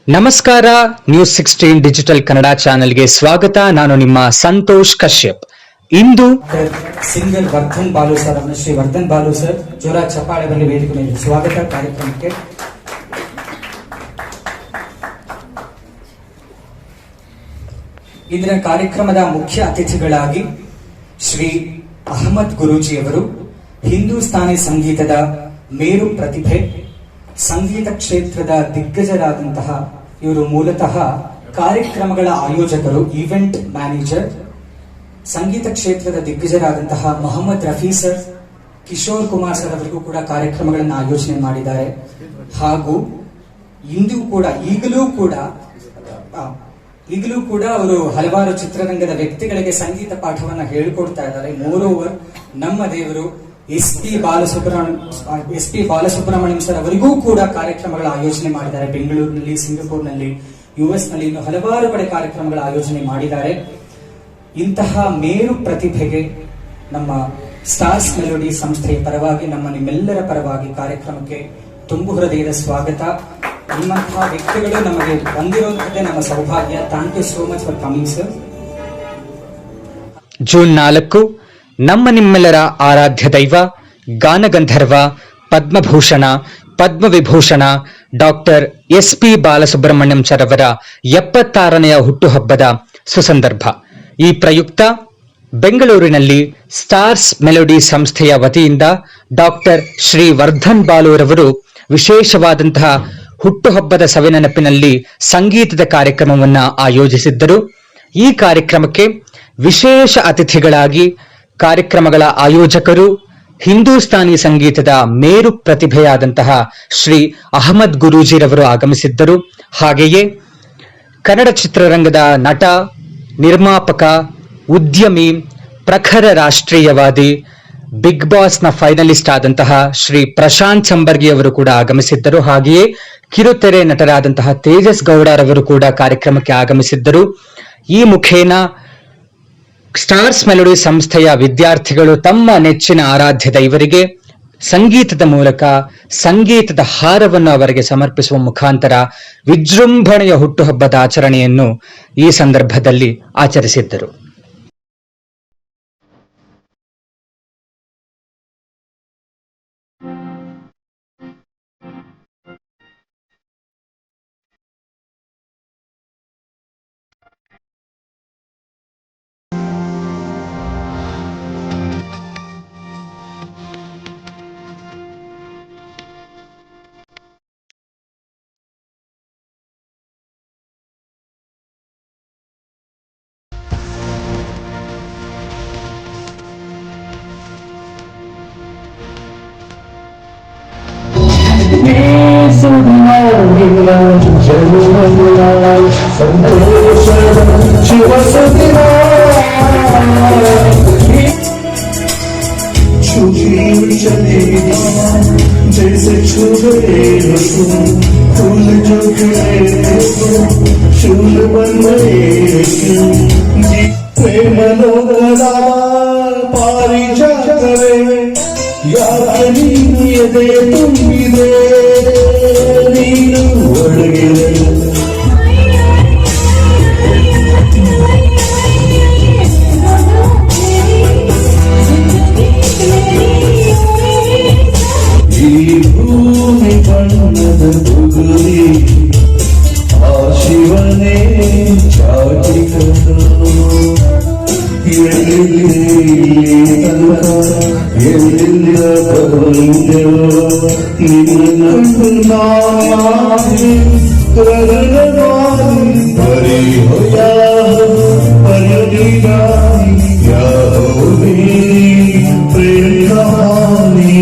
ನಮಸ್ಕಾರ. News 16 digital Kannada ಚಾನೆಲ್ಗೆ ಸ್ವಾಗತ. ನಾನು ನಿಮ್ಮ ಸಂತೋಷ್ ಕಶ್ಯಪ್. ಇಂದು ಸಿಂಗರ್ ವರ್ಧನ್ ಬಾಲು ಸರ್ ಅವರ ಶ್ರೀ ವರ್ಧನ್ ಬಾಲು ಸರ್ ಜೋರ ಚಪ್ಪಾಳೆ ಬರಲಿ ವೇದಿಕೆ ಮೇಲೆ ಸ್ವಾಗತ ಕಾರ್ಯಕ್ರಮಕ್ಕೆ. ಇಂದಿನ ಕಾರ್ಯಕ್ರಮದ ಮುಖ್ಯ ಅತಿಥಿಗಳಾಗಿ ಶ್ರೀ ಅಹಮದ್ ಗುರೂಜಿಯವರು ಹಿಂದೂಸ್ತಾನಿ ಸಂಗೀತದ ಮೇರು ಪ್ರತಿಭೆ, ಸಂಗೀತ ಕ್ಷೇತ್ರದ ದಿಗ್ಗಜರಾದಂತಹ ಇವರು ಮೂಲತಃ ಕಾರ್ಯಕ್ರಮಗಳ ಆಯೋಜಕರು, ಈವೆಂಟ್ ಮ್ಯಾನೇಜರ್. ಸಂಗೀತ ಕ್ಷೇತ್ರದ ದಿಗ್ಗಜರಾದಂತಹ ಮೊಹಮ್ಮದ್ ರಫಿ ಸರ್, ಕಿಶೋರ್ ಕುಮಾರ್ ಸರ್ ಅವರಿಗೂ ಕೂಡ ಕಾರ್ಯಕ್ರಮಗಳನ್ನು ಆಯೋಜನೆ ಮಾಡಿದ್ದಾರೆ. ಹಾಗೂ ಈಗಲೂ ಕೂಡ ಅವರು ಹಲವಾರು ಚಿತ್ರರಂಗದ ವ್ಯಕ್ತಿಗಳಿಗೆ ಸಂಗೀತ ಪಾಠವನ್ನ ಹೇಳಿಕೊಡ್ತಾ ಇದ್ದಾರೆ. ಮೋರೋವರ್ ನಮ್ಮ ದೇವರು ಎಸ್ ಪಿ ಬಾಲಸುಬ್ರಹ್ಮಣ್ಯಂ ಸರ್ ಅವರಿಗೂ ಕೂಡ ಕಾರ್ಯಕ್ರಮಗಳ ಆಯೋಜನೆ ಮಾಡಿದ್ದಾರೆ. ಬೆಂಗಳೂರಿನಲ್ಲಿ, ಸಿಂಗಪೂರ್ನಲ್ಲಿ, US ನಲ್ಲಿ ಇನ್ನು ಹಲವಾರು ಕಡೆ ಕಾರ್ಯಕ್ರಮಗಳ ಆಯೋಜನೆ ಮಾಡಿದ್ದಾರೆ. ಇಂತಹ ಮೇರು ಪ್ರತಿಭೆಗೆ ನಮ್ಮ ಸ್ಟಾರ್ಸ್ ಮೆಲೋಡಿ ಸಂಸ್ಥೆಯ ಪರವಾಗಿ, ನಿಮ್ಮೆಲ್ಲರ ಪರವಾಗಿ ಕಾರ್ಯಕ್ರಮಕ್ಕೆ ತುಂಬು ಹೃದಯದ ಸ್ವಾಗತ. ನಿಮ್ಮಂತಹ ವ್ಯಕ್ತಿಗಳು ನಮಗೆ ಬಂದಿರುವಂತದ್ದೇ ನಮ್ಮ ಸೌಭಾಗ್ಯ. Thank you so much for coming sir. June 4 ನಮ್ಮ ನಿಮ್ಮೆಲ್ಲರ ಆರಾಧ್ಯ ದೈವ, ಗಾನಗಂಧರ್ವ, ಪದ್ಮಭೂಷಣ, ಪದ್ಮವಿಭೂಷಣ ಡಾಕ್ಟರ್ SP ಬಾಲಸುಬ್ರಹ್ಮಣ್ಯಂ ಸರ್ ಅವರ 76ನೆಯ ಹುಟ್ಟುಹಬ್ಬದ ಸುಸಂದರ್ಭ. ಈ ಪ್ರಯುಕ್ತ ಬೆಂಗಳೂರಿನಲ್ಲಿ ಸ್ಟಾರ್ಸ್ ಮೆಲೋಡಿ ಸಂಸ್ಥೆಯ ವತಿಯಿಂದ ಡಾಕ್ಟರ್ ಶ್ರೀ ವರ್ಧನ್ ಬಾಲುರವರು ವಿಶೇಷವಾದಂತಹ ಹುಟ್ಟುಹಬ್ಬದ ಸವಿನೆನಪಿನಲ್ಲಿ ಸಂಗೀತದ ಕಾರ್ಯಕ್ರಮವನ್ನ ಆಯೋಜಿಸಿದ್ದರು. ಈ ಕಾರ್ಯಕ್ರಮಕ್ಕೆ ವಿಶೇಷ ಅತಿಥಿಗಳಾಗಿ ಕಾರ್ಯಕ್ರಮಗಳ ಆಯೋಜಕರು, ಹಿಂದೂಸ್ತಾನಿ ಸಂಗೀತದ ಮೇರು ಪ್ರತಿಭೆಯಾದಂತಹ ಶ್ರೀ ಅಹಮದ್ ಗುರೂಜಿರವರು ಆಗಮಿಸಿದ್ದರು. ಹಾಗೆಯೇ ಕನ್ನಡ ಚಿತ್ರರಂಗದ ನಟ, ನಿರ್ಮಾಪಕ, ಉದ್ಯಮಿ, ಪ್ರಖರ ರಾಷ್ಟ್ರೀಯವಾದಿ, ಬಿಗ್ ಬಾಸ್ನ ಫೈನಲಿಸ್ಟ್ ಆದಂತಹ ಶ್ರೀ ಪ್ರಶಾಂತ್ ಸಂಬರ್ಗಿ ಅವರು ಕೂಡ ಆಗಮಿಸಿದ್ದರು. ಹಾಗೆಯೇ ಕಿರುತೆರೆ ನಟರಾದಂತಹ ತೇಜಸ್ ಗೌಡರವರು ಕೂಡ ಕಾರ್ಯಕ್ರಮಕ್ಕೆ ಆಗಮಿಸಿದ್ದರು. ಈ ಮುಖೇನ ಸ್ಟಾರ್ಸ್ ಮೆಲೋಡಿ ಸಂಸ್ಥೆಯ ವಿದ್ಯಾರ್ಥಿಗಳು ತಮ್ಮ ನೆಚ್ಚಿನ ಆರಾಧ್ಯ ದೈವರಿಗೆ ಸಂಗೀತದ ಮೂಲಕ ಸಂಗೀತದ ಹಾರವನ್ನು ಅವರಿಗೆ ಸಮರ್ಪಿಸುವ ಮುಖಾಂತರ ವಿಜೃಂಭಣೆಯ ಹುಟ್ಟುಹಬ್ಬದ ಆಚರಣೆಯನ್ನು ಈ ಸಂದರ್ಭದಲ್ಲಿ ಆಚರಿಸಿದ್ದರು. जैसे छुए फूल जो शूल बन प्रेम लोकदा पारिजातवे ಯಾಕನಿಯದೆ ತುಂಬಿದೆ ನೀನು ಒಳಗಿದೆ ಈ ಭೂಮಿ ಬಣ್ಣದ ಬುಗುರಿ ಆ ಶಿವನೇ ಚಾಟಿಕನು ಎಲ್ಲಿಯ ನಿನ್ನ परी हो या परी या प्रेम कहानी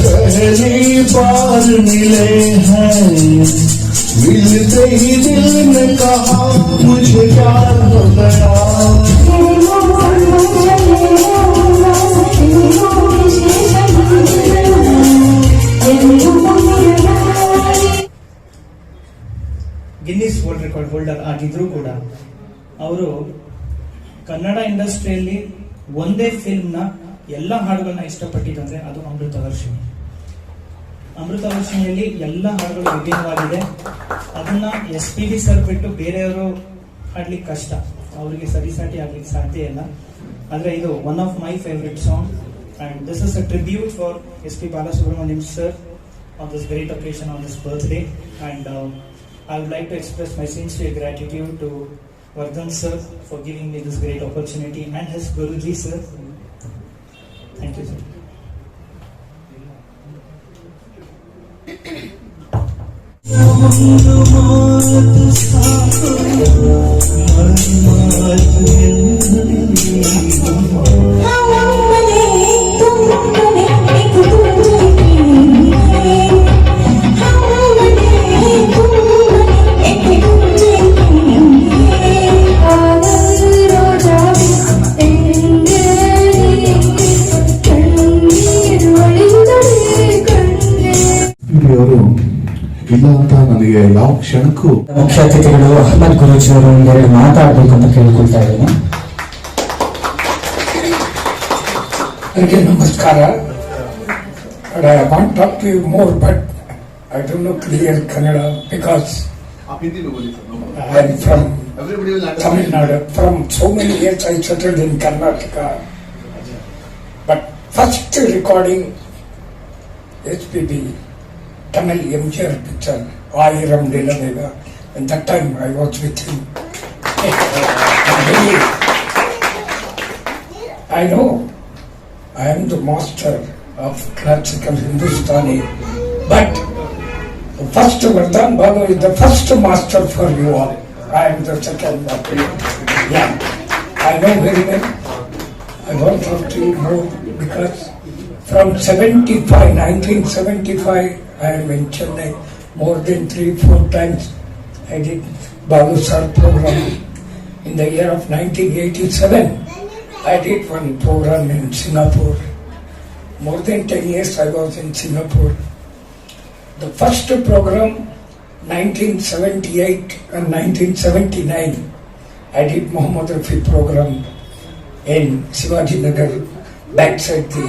पहली बार मिले हैं, मिलते ही दिल ने कहा मुझे प्यार हो गया. ಗಿನ್ನಿಸ್ ವರ್ಲ್ಡ್ ರೆಕಾರ್ಡ್ ಹೋಲ್ಡರ್ ಆಗಿದ್ರು ಕೂಡ ಅವರು ಕನ್ನಡ ಇಂಡಸ್ಟ್ರಿಯಲ್ಲಿ ಒಂದೇ ಫಿಲ್ಮ್ನ ಎಲ್ಲ ಹಾಡುಗಳನ್ನ ಇಷ್ಟಪಟ್ಟಿದ್ದಂದ್ರೆ ಅದು ಅಮೃತವರ್ಷಿಣಿ. ಅಮೃತವರ್ಷಿಣಿಯಲ್ಲಿ ಎಲ್ಲ ಹಾಡುಗಳು ವಿಭಿನ್ನವಾಗಿದೆ. ಅದನ್ನ SPB ಸರ್ ಬಿಟ್ಟು ಬೇರೆಯವರು ಹಾಡ್ಲಿಕ್ಕೆ ಕಷ್ಟ, ಅವರಿಗೆ ಸರಿಸಾಟಿ ಆಗ್ಲಿಕ್ಕೆ ಸಾಧ್ಯ ಇಲ್ಲ. ಆದ್ರೆ ಇದು one of my favourite song and this is a tribute for SP Balasubramaniam sir on this great occasion, on his birthday, and I would like to express my sincere gratitude to Vardhan sir for giving me this great opportunity and his Guruji sir. Thank you sir. ಅವರು ಇಲ್ಲ ಅಂತ ನನಗೆ ಯಾವ ಕ್ಷಣಕ್ಕೂ. ಮುಖ್ಯ ಅತಿಥಿಗಳು ಅಹಮದ್ ಗುರೂಜಿ ಅವರು ಒಂದೆರಡು ಮಾತಾಡಬೇಕು ಅಂತ ಕೇಳ್ಕೊಳ್ತಾ ಇದ್ದೀನಿ. Okay, namaskara. But I want to talk to you more, but I don't know clear Kannada because I am from Tamil Nadu. From so many years I settled in Karnataka. But first recording SPB Tamil MGR picture, Ayiram Nilavega, and that time I was with him. I know I am the master of classical Hindustani, but the first Vardhan Balu is the first master for you all. I am the second master. Yeah, I know very well. I want to talk to you more because from 1975, I am in Chennai. More than 3-4 times I did Balu Sir program. In the year of 1987, I did one program in Singapore. More than 10 years I was in Singapore. The first program, 1978 and 1979, I did Muhammad Rafi program in Shivaji Nagar, backside the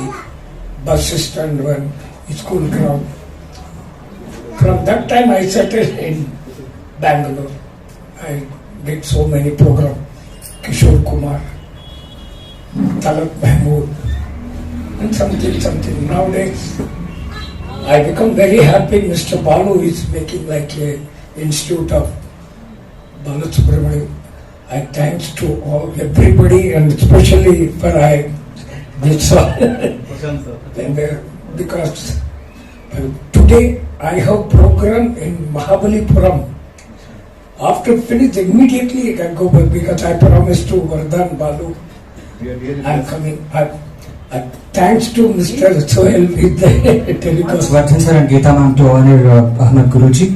bus stand and school ground. From that time I settled in Bangalore. I did so many programs. Kishore Kumar, Talak Mahmood, and something. Nowadays, I become very happy Mr. Balu is making like a institute of Balasubramaniam. I thanks to all everybody and especially for this and because today I have program in Mahabalipuram. After finish immediately I can go back because I promised to Vardhan Balu. I'm coming. Thanks to Mr. Sohail with the telecast. Vardhan sir and Geeta ma'am to honor Ahmad Guruji.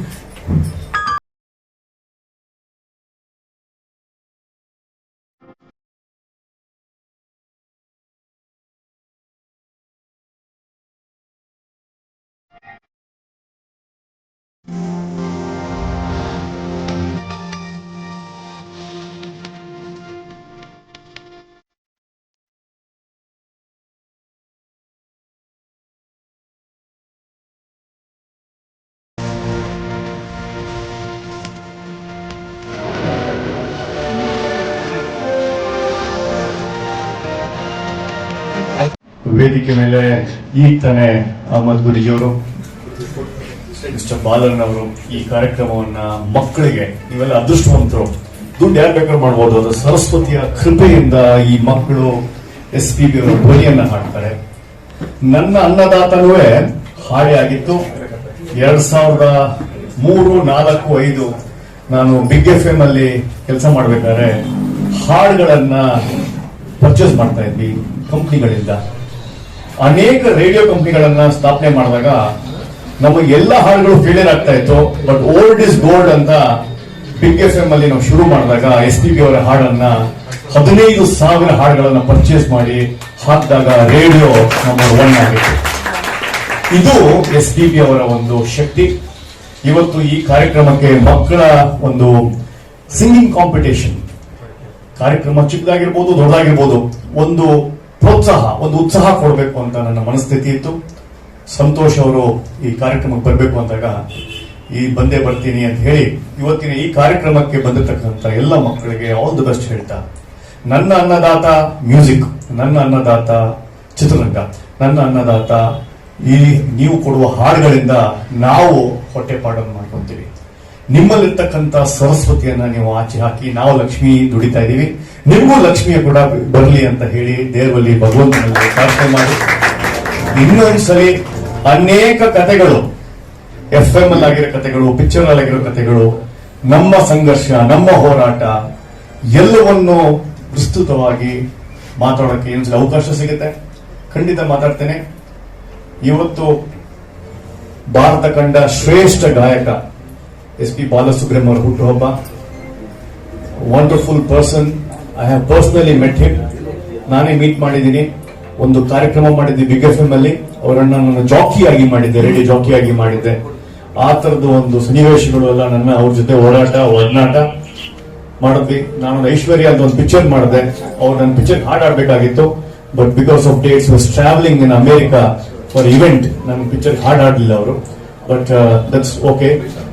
ವೇದಿಕೆ ಮೇಲೆ ಈಗ ತಾನೇ Ahmed ಗುರೂಜಿಯವರು, mister Balan ಅವರು ಈ ಕಾರ್ಯಕ್ರಮವನ್ನ ಮಕ್ಕಳಿಗೆ, ನೀವೆಲ್ಲ ಅದೃಷ್ಟವಂತರು, ದುಡ್ಡು ಯಾರು ಬೇಕಾದ್ರೂ ಮಾಡ್ಬೋದು, ಅದು ಸರಸ್ವತಿಯ ಕೃಪೆಯಿಂದ ಈ ಮಕ್ಕಳು SPB ಅವರ ಧ್ವನಿಯನ್ನ ಹಾಡ್ತಾರೆ. ನನ್ನ ಅನ್ನದಾತನೂ ಹಾಡೇ ಆಗಿತ್ತು. 2003, 4, 5 ನಾನು ಬಿಗ್ FM ಅಲ್ಲಿ ಕೆಲಸ ಮಾಡ್ಬೇಕಾದ್ರೆ ಹಾಡುಗಳನ್ನ ಪರ್ಚೇಸ್ ಮಾಡ್ತಾ ಇದ್ವಿ ಕಂಪ್ನಿಗಳಿಂದ. ಅನೇಕ ರೇಡಿಯೋ ಕಂಪ್ನಿಗಳನ್ನ ಸ್ಥಾಪನೆ ಮಾಡಿದಾಗ ನಮ್ಮ ಎಲ್ಲ ಹಾಡುಗಳು ಫೇಲಿಯರ್ ಆಗ್ತಾ ಇತ್ತು. ಬಟ್ ಓಲ್ಡ್ ಇಸ್ ಗೋಲ್ಡ್ ಅಂತ ಬಿಗ್ FM ಅಲ್ಲಿ ನಾವು ಶುರು ಮಾಡಿದಾಗ SPB ಅವರ ಹಾಡನ್ನ 15,000 ಹಾಡುಗಳನ್ನ ಪರ್ಚೇಸ್ ಮಾಡಿ ಹಾಕಿದಾಗ ರೇಡಿಯೋ ನಂಬರ್ 1 ಆಗಿತ್ತು. ಇದು SPB ಅವರ ಒಂದು ಶಕ್ತಿ. ಇವತ್ತು ಈ ಕಾರ್ಯಕ್ರಮಕ್ಕೆ ಮಕ್ಕಳ ಒಂದು ಸಿಂಗಿಂಗ್ ಕಾಂಪಿಟೇಷನ್ ಕಾರ್ಯಕ್ರಮ, ಚಿಕ್ಕದಾಗಿರ್ಬೋದು ದೊಡ್ಡದಾಗಿರ್ಬೋದು, ಒಂದು ಪ್ರೋತ್ಸಾಹ, ಒಂದು ಉತ್ಸಾಹ ಕೊಡಬೇಕು ಅಂತ ನನ್ನ ಮನಸ್ಥಿತಿ ಇತ್ತು. ಸಂತೋಷ್ ಅವರು ಈ ಕಾರ್ಯಕ್ರಮಕ್ಕೆ ಬರಬೇಕು ಅಂದಾಗ ಈ ಬಂದೇ ಬರ್ತೀನಿ ಅಂತ ಹೇಳಿ ಇವತ್ತಿನ ಈ ಕಾರ್ಯಕ್ರಮಕ್ಕೆ ಬಂದಿರತಕ್ಕಂಥ ಎಲ್ಲ ಮಕ್ಕಳಿಗೆ ಆಲ್ ದಿ ಬೆಸ್ಟ್ ಹೇಳ್ತಾ, ನನ್ನ ಅನ್ನದಾತ ಮ್ಯೂಸಿಕ್, ನನ್ನ ಅನ್ನದಾತ ಚಿತ್ರರಂಗ, ನನ್ನ ಅನ್ನದಾತ ಈ ನೀವು ಕೊಡುವ ಹಾಡುಗಳಿಂದ ನಾವು ಹೊಟ್ಟೆಪಾಡನ್ನು ಮಾಡ್ಕೊಂತೀವಿ. ನಿಮ್ಮಲ್ಲಿರ್ತಕ್ಕಂಥ ಸರಸ್ವತಿಯನ್ನ ನೀವು ಆಚೆ ಹಾಕಿ ನಾವು ಲಕ್ಷ್ಮಿ ದುಡಿತಾ ಇದೀವಿ, ನಿಮಗೂ ಲಕ್ಷ್ಮಿಯ ಕೂಡ ಬರಲಿ ಅಂತ ಹೇಳಿ ದೇವರಲ್ಲಿ ಭಗವಂತನಲ್ಲಿ ಪ್ರಾರ್ಥನೆ ಮಾಡಿ, ಇನ್ನೊಂದ್ಸಲಿ ಅನೇಕ ಕಥೆಗಳು FM ಆಗಿರೋ ಕಥೆಗಳು, ಪಿಕ್ಚರ್ ಆಗಿರೋ ಕಥೆಗಳು, ನಮ್ಮ ಸಂಘರ್ಷ, ನಮ್ಮ ಹೋರಾಟ ಎಲ್ಲವನ್ನು ವಿಸ್ತೃತವಾಗಿ ಮಾತಾಡೋಕೆ ಇನ್ನೊಂದ್ಸಲ ಅವಕಾಶ ಸಿಗುತ್ತೆ. ಖಂಡಿತ ಮಾತಾಡ್ತೇನೆ. ಇವತ್ತು ಭಾರತ ಕಂಡ ಶ್ರೇಷ್ಠ ಗಾಯಕ SP ಬಾಲಸುಬ್ರಹ್ಮಣ್ಯಂ ಅವರ ಹುಟ್ಟುಹಬ್ಬ. Wonderful person. I have personally met him. ನಾನೇ ಮೀಟ್ ಮಾಡಿದ್ದೀನಿ. ಒಂದು ಕಾರ್ಯಕ್ರಮ ಮಾಡಿದ್ದೆ ಬಿಗ್ FM ಅಲ್ಲಿ. ಅವರನ್ನ ನಾನು ಜಾಕಿಯಾಗಿ ಮಾಡಿದ್ದೆ, ರೇಡಿಯೋ ಜಾಕಿಯಾಗಿ ಮಾಡಿದ್ದೆ. ಆ ತರದ ಒಂದು ಸನ್ನಿವೇಶಗಳು ಎಲ್ಲ ನನ್ನ ಅವ್ರ ಜೊತೆ ಒಡನಾಟ ಮಾಡಿದ್ವಿ. ನಾನು ಐಶ್ವರ್ಯ ಅಂತ ಒಂದು ಪಿಕ್ಚರ್ ಮಾಡಿದೆ. ಅವ್ರು ನನ್ನ ಪಿಕ್ಚರ್ ಹಾಡಾಡ್ಬೇಕಾಗಿತ್ತು, but because of dates was travelling in America for event ನನ್ನ ಪಿಕ್ಚರ್ ಹಾಡಾಡ್ಲಿಲ್ಲ ಅವರು. But that's okay.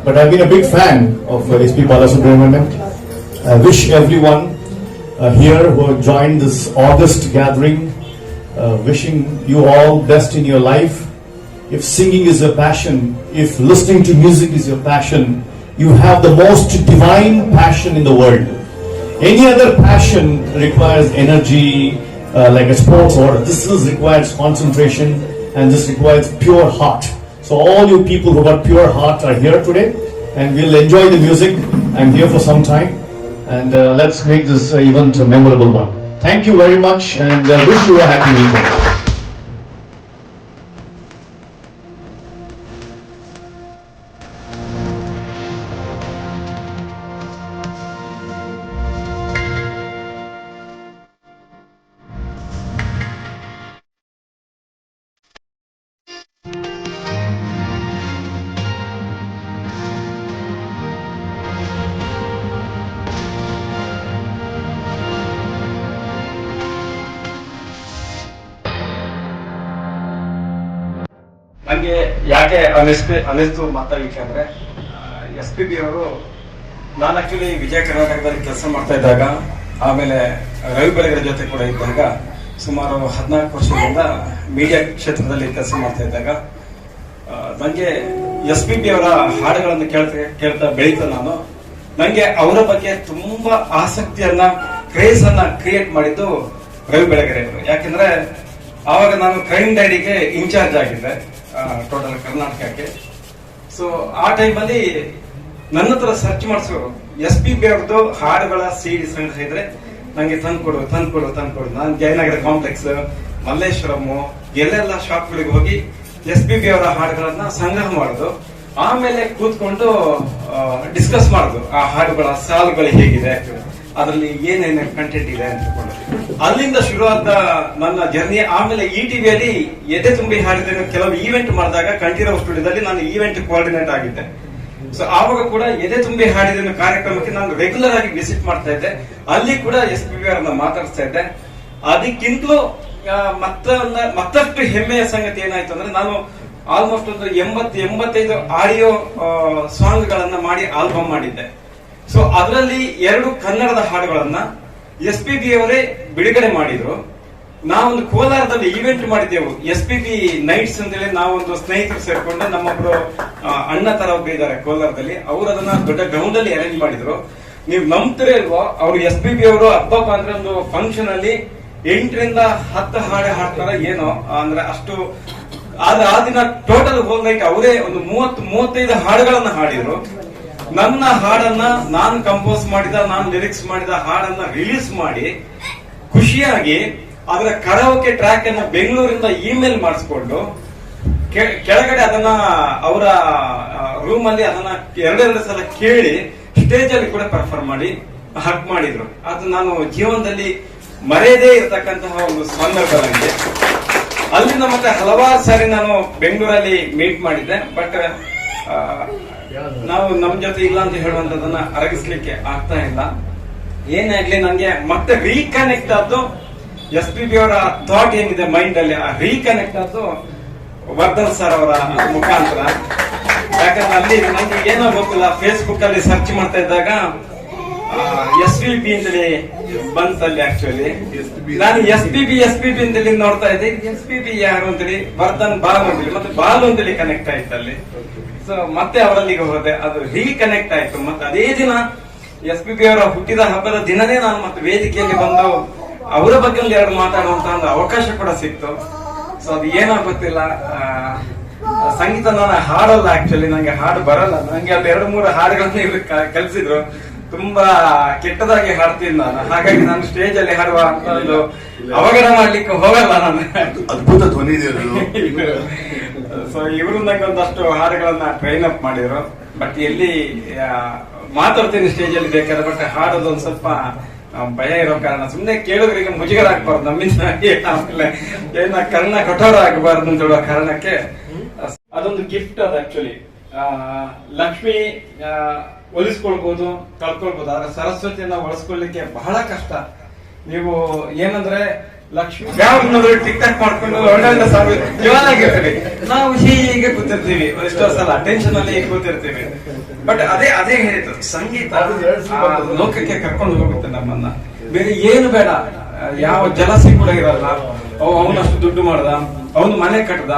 But I been a big fan of SP Balasubrahmanyam. I wish everyone here who have joined this August gathering, wishing you all best in your life. If singing is your passion, if listening to music is your passion, you have the most divine passion in the world. Any other passion requires energy, like a sports, or this requires concentration, and this requires pure heart. So all you people who got pure heart are here today, and we'll enjoy the music. I'm here for some time, and let's make this event a memorable one. Thank you very much, and wish you a happy weekend. ನನಗೆ ಯಾಕೆ ಅನಿಸ್ತು ಮಾತಾಡಲಿಕ್ಕೆ ಅಂದ್ರೆ, SPB ಅವರು, ನಾನು actually ವಿಜಯ ಕರ್ನಾಟಕದಲ್ಲಿ ಕೆಲಸ ಮಾಡ್ತಾ ಇದ್ದಾಗ, ಆಮೇಲೆ ರವಿ ಬೆಳಗೆರೆ ಜೊತೆ ಕೂಡ ಇದ್ದಾಗ, ಸುಮಾರು 14 ವರ್ಷದಿಂದ ಮೀಡಿಯಾ ಕ್ಷೇತ್ರದಲ್ಲಿ ಕೆಲಸ ಮಾಡ್ತಾ ಇದ್ದಾಗ ನನಗೆ SPB ಅವರ ಹಾಡುಗಳನ್ನು ಕೇಳ್ತಾ ಬೆಳೀತಾ ನಾನು ನನಗೆ ಅವರ ಬಗ್ಗೆ ತುಂಬಾ ಆಸಕ್ತಿಯನ್ನ, ಕ್ರೇಜ್ ಅನ್ನ ಕ್ರಿಯೇಟ್ ಮಾಡಿದ್ದು ರವಿ ಬೆಳಗೆರೆ ಅವರು. ಯಾಕೆಂದ್ರೆ ಆವಾಗ ನಾನು ಕ್ರೈಮ್ ಡೈರಿಗೆ ಇನ್ಚಾರ್ಜ್ ಆಗಿದ್ದೆ ಟೋಟಲ್ ಕರ್ನಾಟಕಕ್ಕೆ. ಸೊ ಆ ಟೈಮಲ್ಲಿ ನನ್ನ ಹತ್ರ ಸರ್ಚ್ ಮಾಡಿಸೋರು, SPB ಅವ್ರದ್ದು ಹಾಡುಗಳ CD ಸಂಗ್ರಹ ಇದ್ರೆ ನಂಗೆ ತಂದ್ಕೊಡು. ನಾನು ಜಯನಗರ ಕಾಂಪ್ಲೆಕ್ಸ್, ಮಲ್ಲೇಶ್ವರಂ ಎಲ್ಲೆಲ್ಲ ಶಾಪ್ಗಳಿಗೆ ಹೋಗಿ SPB ಅವರ ಹಾಡುಗಳನ್ನ ಸಂಗ್ರಹ ಮಾಡೋದು. ಆಮೇಲೆ ಕೂತ್ಕೊಂಡು ಡಿಸ್ಕಸ್ ಮಾಡೋದು, ಆ ಹಾಡುಗಳ ಸಾಲುಗಳು ಹೇಗಿದೆ, ಅದರಲ್ಲಿ ಏನೇನು ಕಂಟೆಂಟ್ ಇದೆ ಅಂತ. ಅಲ್ಲಿಂದ ಶುರುವಾದ ನನ್ನ ಜರ್ನಿ. ಆಮೇಲೆ ETVಯಲ್ಲಿ ಎದೆ ತುಂಬಿ ಹಾಡಿದ ಕೆಲವು ಈವೆಂಟ್ ಮಾಡಿದಾಗ ಕಂಠೀರವ ಸ್ಟುಡಿಯೋದಲ್ಲಿ ನಾನು ಈವೆಂಟ್ ಕೋಆರ್ಡಿನೇಟ್ ಆಗಿದ್ದೆ. ಸೊ ಆವಾಗ ಕೂಡ ಎದೆ ತುಂಬಿ ಹಾಡಿದ ಕಾರ್ಯಕ್ರಮಕ್ಕೆ ನಾನು ರೆಗ್ಯುಲರ್ ಆಗಿ ವಿಸಿಟ್ ಮಾಡ್ತಾ ಇದ್ದೆ. ಅಲ್ಲಿ ಕೂಡ SPB ಅವರನ್ನ ಮಾತಾಡ್ತಾ ಇದ್ದೆ. ಅದಕ್ಕಿಂತಲೂ ಮತ್ತಷ್ಟು ಹೆಮ್ಮೆಯ ಸಂಗತಿ ಏನಾಯ್ತು ಅಂದ್ರೆ, ನಾನು ಆಲ್ಮೋಸ್ಟ್ ಒಂದು 80-85 ಆಡಿಯೋ ಸಾಂಗ್ಗಳನ್ನ ಮಾಡಿ ಆಲ್ಬಮ್ ಮಾಡಿದ್ದೆ. ಸೊ ಅದರಲ್ಲಿ 2 ಕನ್ನಡದ ಹಾಡುಗಳನ್ನ SPB ಅವರೇ ಬಿಡುಗಡೆ ಮಾಡಿದ್ರು. ನಾವೊಂದು ಕೋಲಾರದಲ್ಲಿ ಈವೆಂಟ್ ಮಾಡಿದ್ದೆವು, SPB ನೈಟ್ಸ್ ಅಂತೇಳಿ. ನಾವೊಂದು ಸ್ನೇಹಿತರು ಸೇರ್ಕೊಂಡು, ನಮ್ಮೊಬ್ರು ಅಣ್ಣ ತರ ಒಬ್ರು ಇದ್ದಾರೆ ಕೋಲಾರದಲ್ಲಿ, ಅವರು ಅದನ್ನ ದೊಡ್ಡ ಗ್ರೌಂಡ್ ಅಲ್ಲಿ ಅರೇಂಜ್ ಮಾಡಿದ್ರು. ನೀವು ನಂಬ್ತಿರೋ ಇಲ್ವೋ, ಅವ್ರು SPB ಅವರು ಹಬ್ಬ ಅಂದ್ರೆ ಒಂದು ಫಂಕ್ಷನ್ ಅಲ್ಲಿ 8ರಿಂದ 10 ಹಾಡು ಹಾಡ್ತಾರ ಏನೋ ಅಂದ್ರೆ ಅಷ್ಟು. ಆದ್ರೆ ಆ ದಿನ ಟೋಟಲ್ ಹೋಲ್ ನೈಟ್ ಅವರೇ ಒಂದು 30-35 ಹಾಡುಗಳನ್ನ ಹಾಡಿದ್ರು. ನನ್ನ ಹಾಡನ್ನ ನಾನು ಕಂಪೋಸ್ ಮಾಡಿದ, ನಾನು ಲಿರಿಕ್ಸ್ ಮಾಡಿದ ಹಾಡನ್ನ ರಿಲೀಸ್ ಮಾಡಿ ಖುಷಿಯಾಗಿ ಅದರ ಕರಾವಕೆ ಟ್ರ್ಯಾಕ್ ಅನ್ನ ಬೆಂಗಳೂರಿಂದ ಇಮೇಲ್ ಮಾಡಿಸ್ಕೊಂಡು ಕೆಳಗಡೆ ಅದನ್ನ ಅವರ ರೂಮ್ ಅಲ್ಲಿ ಅದನ್ನ 2 ಸಲ ಕೇಳಿ ಸ್ಟೇಜ್ ಅಲ್ಲಿ ಕೂಡ ಪರ್ಫಾರ್ಮ್ ಮಾಡಿ ಹಕ್ ಮಾಡಿದ್ರು. ಅದು ನಾನು ಜೀವನದಲ್ಲಿ ಮರೆಯದೇ ಇರತಕ್ಕಂತಹ ಒಂದು ಸಂದರ್ಭ ನನಗೆ. ಅಲ್ಲಿಂದ ಮತ್ತೆ ಹಲವಾರು ಸಾರಿ ನಾನು ಬೆಂಗಳೂರಲ್ಲಿ ಮೀಟ್ ಮಾಡಿದ್ದೆ. ಬಟ್ ನಾವು ನಮ್ ಜೊತೆ ಇಲ್ಲ ಅಂತ ಹೇಳುವಂತದನ್ನ ಅರಗಿಸ್ಲಿಕ್ಕೆ ಆಗ್ತಾ ಇಲ್ಲ. ಏನಾಗ್ಲಿ, ನಂಗೆ ಮತ್ತೆ ರೀಕನೆಕ್ಟ್ ಆದ್ದು SPB ಅವರ ಥಾಟ್ ಏನಿದೆ ಮೈಂಡ್ ಅಲ್ಲಿ, ಆ ರೀಕನೆಕ್ಟ್ ಆದ್ದು ವರ್ಧನ್ ಸರ್ ಅವರ ಮುಖಾಂತರ. ಯಾಕಂದ್ರೆ ಅಲ್ಲಿ ನಂಗೆ ಏನೋ ಗೊತ್ತಿಲ್ಲ, ಫೇಸ್ಬುಕ್ ಅಲ್ಲಿ ಸರ್ಚ್ ಮಾಡ್ತಾ ಇದ್ದಾಗ SVP ಅಂತೇಳಿ ಬಂತಲ್ಲಿ. ಆಕ್ಚುಲಿ ನಾನು SPB ಅಂತೇಳಿ ನೋಡ್ತಾ ಇದ್ದೆ. SPB ಯಾರು ಅಂತೇಳಿ ವರ್ಧನ್ ಬಾಲು ಅಂತೇಳಿ, ಮತ್ತೆ ಬಾಲು ಅಂತೇಳಿ ಕನೆಕ್ಟ್ ಆಯ್ತು ಅಲ್ಲಿ. ಸೊ ಮತ್ತೆ ಅವರಲ್ಲಿಗೆ ಹೋದೆ, ಅದು ರೀಕನೆಕ್ಟ್ ಆಯ್ತು. ಮತ್ತೆ ಅದೇ ದಿನ SPB ಅವರ ಹುಟ್ಟಿದ ಹಬ್ಬದ ದಿನನೇ ನಾನು ಮತ್ತೆ ವೇದಿಕೆಯಲ್ಲಿ ಬಂದು ಅವರ ಬಗ್ಗೆ ಒಂದು ಎರಡು ಮಾತಾಡುವಂತ ಒಂದು ಅವಕಾಶ ಕೂಡ ಸಿಕ್ತು. ಸೊ ಅದು ಏನೋ ಗೊತ್ತಿಲ್ಲ. ಸಂಗೀತ ನಾನು ಹಾಡಲ್ಲ, ಆಕ್ಚುಲಿ ನಂಗೆ ಹಾಡು ಬರಲ್ಲ. ನಂಗೆ ಅಲ್ಲಿ 2-3 ಹಾಡುಗಳನ್ನ ಇವ್ರು ಕಲಿಸಿದ್ರು. ತುಂಬಾ ಕೆಟ್ಟದಾಗಿ ಹಾಡ್ತೀನಿ ನಾನು, ಹಾಗಾಗಿ ನಾನು ಸ್ಟೇಜ್ ಅಲ್ಲಿ ಹಾಡುವ ಅಂತ ಒಂದು ಅವಘಡ ಮಾಡ್ಲಿಕ್ಕೆ ಹೋಗಲ್ಲ ನಾನು. ಅದ್ಭುತ ಧ್ವನಿ ಇದೆ. ಸೊ ಇವರು ನಂಗೆ ಒಂದಷ್ಟು ಹಾಡುಗಳನ್ನ ಟ್ರೈನ್ ಅಪ್ ಮಾಡಿದ್ರು. ಬಟ್ ಎಲ್ಲಿ ಮಾತಾಡ್ತೀನಿ ಸ್ಟೇಜ್ ಅಲ್ಲಿ ಬೇಕಾದ್ರೆ, ಬಟ್ ಹಾಡೋದು ಒಂದ್ ಸ್ವಲ್ಪ ಭಯ ಇರೋ ಕಾರಣ ಸುಮ್ಮನೆ ಕೇಳೋದ್ರಿಗೆ ಮುಜುಗರ ಆಗ್ಬಾರ್ದು ನಮ್ಮಿಂದ, ಆಮೇಲೆ ಏನ ಕರ್ಣ ಕಠೋರ ಆಗಬಾರ್ದು ಅಂತ ಹೇಳುವ ಕಾರಣಕ್ಕೆ ಅದೊಂದು ಗಿಫ್ಟ್. ಅದು ಆಕ್ಚುಲಿ ಲಕ್ಷ್ಮಿ ಒಲಿಸ್ಕೊಳ್ಬಹುದು, ಕಳ್ಕೊಳ್ಬಹುದು, ಆದ್ರೆ ಸರಸ್ವತಿಯನ್ನ ಒಲಿಸ್ಕೊಳ್ಳಿಕ್ಕೆ ಬಹಳ ಕಷ್ಟ. ನೀವು ಏನಂದ್ರೆ ಲಕ್ಷ್ಮಿ ಯಾವಾಗ ಟಿಕ್ ಟಾಕ್ ಮಾಡ್ಕೊಂಡು ಒಳ್ಳೆ ಸಾವಿರ ಜೀವನಾಗಿರ್ತೀವಿ, ನಾವು ಹೀಗೆ ಕೂತಿರ್ತೀವಿ, ಎಷ್ಟೋ ಸಲ ಟೆನ್ಷನ್ ಅಲ್ಲಿ ಕೂತಿರ್ತೀವಿ. ಬಟ್ ಅದೇ ಹೇಳಿದ್ದು, ಸಂಗೀತ ಲೋಕಕ್ಕೆ ಕರ್ಕೊಂಡು ಹೋಗುತ್ತೆ ನಮ್ಮನ್ನ. ಬೇರೆ ಏನು ಬೇಡ, ಯಾವ ಜಲಸಿ ಕೂಡ ಇರಲ್ಲ. ಅವನಷ್ಟು ದುಡ್ಡು ಮಾಡ್ದ, ಅವನು ಮನೆ ಕಟ್ಟದ,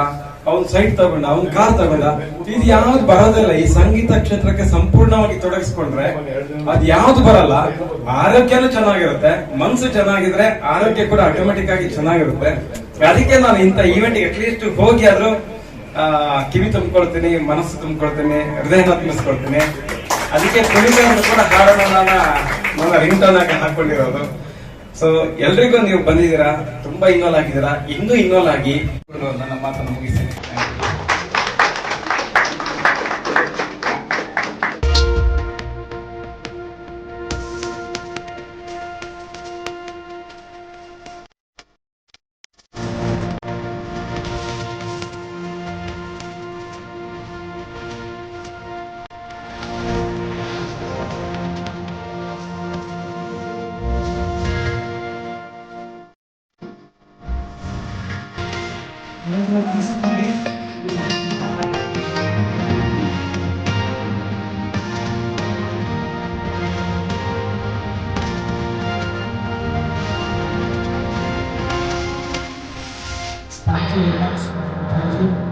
ಅವನ್ ಸೈಟ್ ತಗೊಂಡ, ಅವನ್ ಕಾರ್ ತಗೊಂಡ, ಇದು ಯಾವ್ದು ಬರೋದಿಲ್ಲ. ಈ ಸಂಗೀತ ಕ್ಷೇತ್ರಕ್ಕೆ ಸಂಪೂರ್ಣವಾಗಿ ತೊಡಗಿಸ್ಕೊಂಡ್ರೆ ಅದ್ ಯಾವ್ದು ಬರಲ್ಲ. ಆರೋಗ್ಯನೂ ಚೆನ್ನಾಗಿರುತ್ತೆ, ಮನ್ಸು ಚೆನ್ನಾಗಿದ್ರೆ ಆರೋಗ್ಯ ಕೂಡ ಆಟೋಮೆಟಿಕ್ ಆಗಿ ಚೆನ್ನಾಗಿರುತ್ತೆ. ಅದಕ್ಕೆ ನಾನು ಇಂಥ ಈವೆಂಟ್ಗೆ ಅಟ್ಲೀಸ್ಟ್ ಹೋಗಿ ಆದ್ರೂ ಕಿವಿ ತುಂಬಿಕೊಳ್ತೀನಿ, ಮನಸ್ಸು ತುಂಬಿಕೊಳ್ತೀನಿ, ಹೃದಯನ ತುಂಬಿಸ್ಕೊಳ್ತೀನಿ. ಅದಕ್ಕೆ ಕುಣಿಗಳನ್ನು ಕೂಡ ಹಾಡೋಣ ನನ್ನ ರಿಂಗ್ ಟೋನ್ ಆಗಿ ಹಾಕೊಂಡಿರೋದು. ಸೊ ಎಲ್ರಿಗೂ ನೀವು ಬಂದಿದ್ದೀರಾ, ತುಂಬಾ ಇನ್ವಾಲ್ವ್ ಆಗಿದ್ದೀರಾ, ಇನ್ನೂ ಇನ್ವಾಲ್ವ್ ಆಗಿ ನನ್ನ ಮಾತನ್ನು ಮುಗಿಸ್ತೀನಿ. Thank you very much. Thank you.